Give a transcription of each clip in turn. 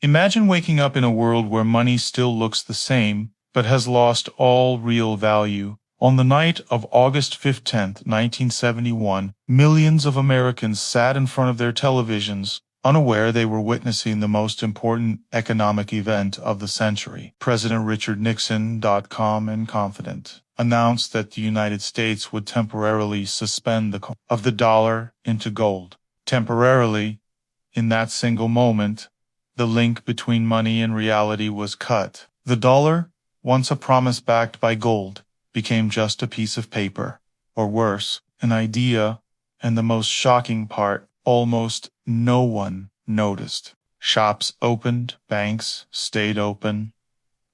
Imagine waking up in a world where money still looks the same, but has lost all real value. On the night of August 15, 1971, millions of Americans sat in front of their televisions, unaware they were witnessing the most important economic event of the century. President Richard Nixon, calm and confident, announced that the United States would temporarily suspend the conversion of the dollar into gold. Temporarily, in that single moment, the link between money and reality was cut. The dollar, once a promise backed by gold, became just a piece of paper, or worse, an idea, and the most shocking part, almost no one noticed. Shops opened, banks stayed open,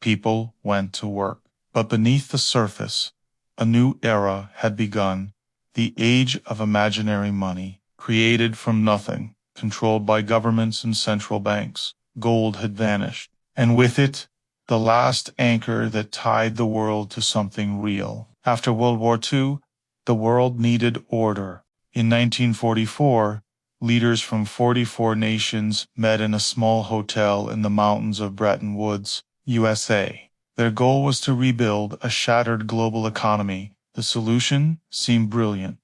people went to work. But beneath the surface, a new era had begun, the age of imaginary money, created from nothing, controlled by governments and central banks. Gold had vanished, and with it, the last anchor that tied the world to something real. After World War II, the world needed order. In 1944, leaders from 44 nations met in a small hotel in the mountains of Bretton Woods, USA. Their goal was to rebuild a shattered global economy. The solution seemed brilliant.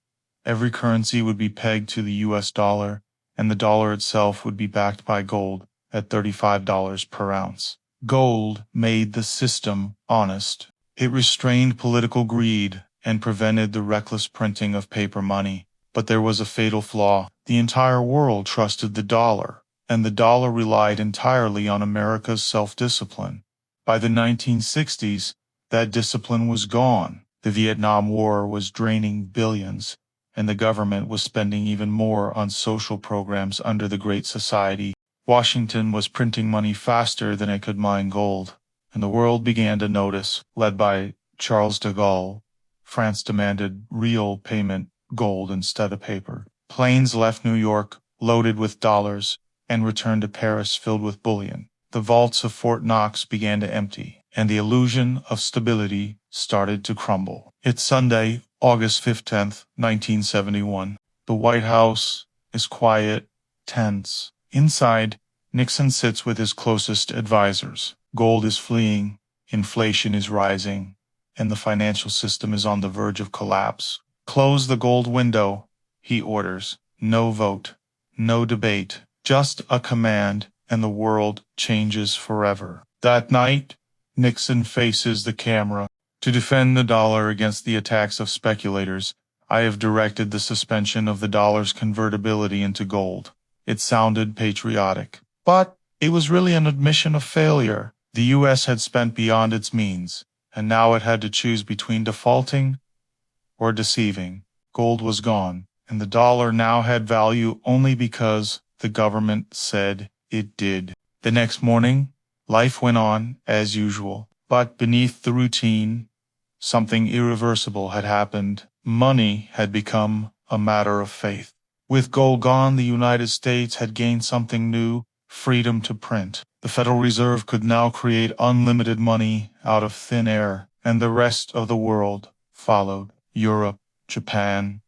Every currency would be pegged to the US dollar, and the dollar itself would be backed by gold at $35 per ounce. Gold made the system honest. It restrained political greed and prevented the reckless printing of paper money. But there was a fatal flaw. The entire world trusted the dollar, and the dollar relied entirely on America's self-discipline. By the 1960s, that discipline was gone. The Vietnam War was draining billions, and the government was spending even more on social programs under the Great Society. Washington was printing money faster than it could mine gold, and the world began to notice. Led by Charles de Gaulle, France demanded real payment, gold instead of paper. Planes left New York loaded with dollars and returned to Paris filled with bullion. The vaults of Fort Knox began to empty, and the illusion of stability started to crumble. It's Sunday, August 15th, 1971. The White House is quiet, tense. Inside, Nixon sits with his closest advisors. Gold is fleeing, inflation is rising, and the financial system is on the verge of collapse. Close the gold window, he orders. No vote, no debate, just a command, and the world changes forever. That night, Nixon faces the camera. To defend the dollar against the attacks of speculators, I have directed the suspension of the dollar's convertibility into gold. It sounded patriotic, but it was really an admission of failure. The U.S. had spent beyond its means, and now it had to choose between defaulting or deceiving. Gold was gone, and the dollar now had value only because the government said it did. The next morning, life went on as usual, but beneath the routine, something irreversible had happened. Money had become a matter of faith. With gold gone, the United States had gained something new, freedom to print. The Federal Reserve could now create unlimited money out of thin air, and the rest of the world followed. Europe, Japan,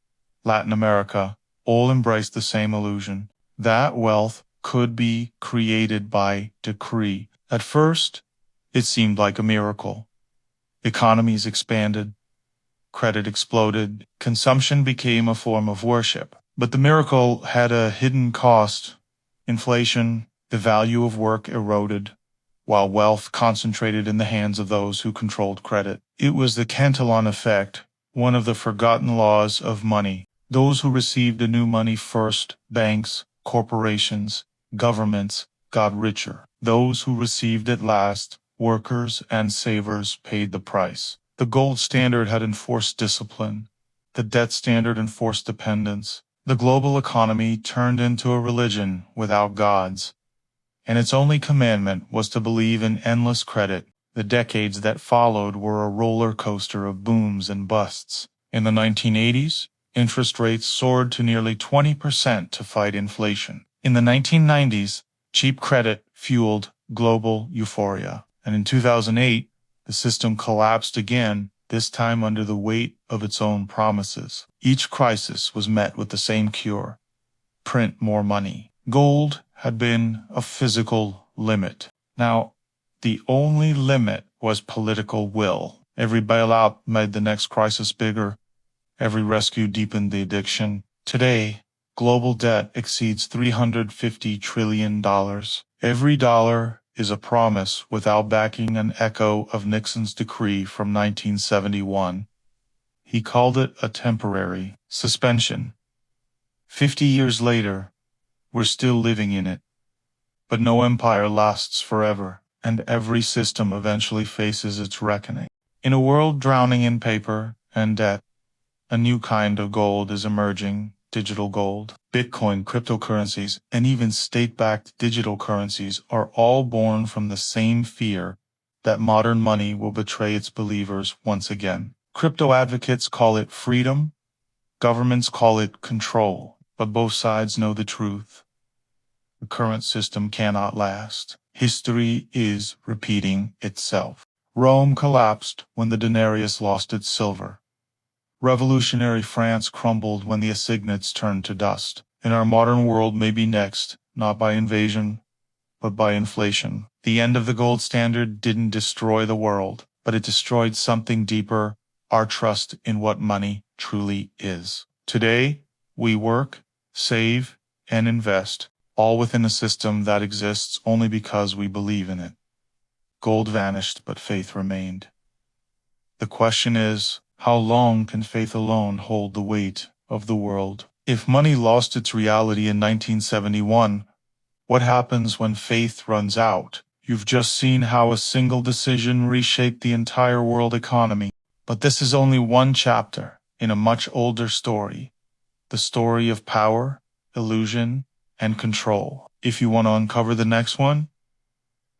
Latin America, all embraced the same illusion. That wealth could be created by decree. At first, it seemed like a miracle. Economies expanded, credit exploded, consumption became a form of worship. But the miracle had a hidden cost. Inflation, the value of work eroded, while wealth concentrated in the hands of those who controlled credit. It was the Cantillon effect, one of the forgotten laws of money. Those who received the new money first, banks, corporations, governments, got richer. Those who received it last, workers and savers, paid the price. The gold standard had enforced discipline. The debt standard enforced dependence. The global economy turned into a religion without gods, and its only commandment was to believe in endless credit. The decades that followed were a roller coaster of booms and busts. In the 1980s, interest rates soared to nearly 20% to fight inflation. In the 1990s, cheap credit fueled global euphoria, and in 2008, the system collapsed again, this time under the weight of its own promises. Each crisis was met with the same cure: print more money. Gold had been a physical limit. Now, the only limit was political will. Every bailout made the next crisis bigger. Every rescue deepened the addiction. Today, global debt exceeds $350 trillion. Every dollar is a promise without backing, an echo of Nixon's decree from 1971. He called it a temporary suspension. 50 years later, we're still living in it. But no empire lasts forever, and every system eventually faces its reckoning. In a world drowning in paper and debt, a new kind of gold is emerging: digital gold. Bitcoin, cryptocurrencies, and even state-backed digital currencies are all born from the same fear that modern money will betray its believers once again. Crypto advocates call it freedom, governments call it control, but both sides know the truth. The current system cannot last. History is repeating itself. Rome collapsed when the denarius lost its silver. Revolutionary France crumbled when the assignats turned to dust. And our modern world may be next, not by invasion, but by inflation. The end of the gold standard didn't destroy the world, but it destroyed something deeper: our trust in what money truly is. Today, we work, save, and invest, all within a system that exists only because we believe in it. Gold vanished, but faith remained. The question is, how long can faith alone hold the weight of the world? If money lost its reality in 1971, what happens when faith runs out? You've just seen how a single decision reshaped the entire world economy. But this is only one chapter in a much older story, the story of power, illusion, and control. If you want to uncover the next one,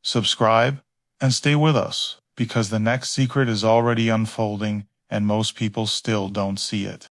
subscribe and stay with us, because the next secret is already unfolding and most people still don't see it.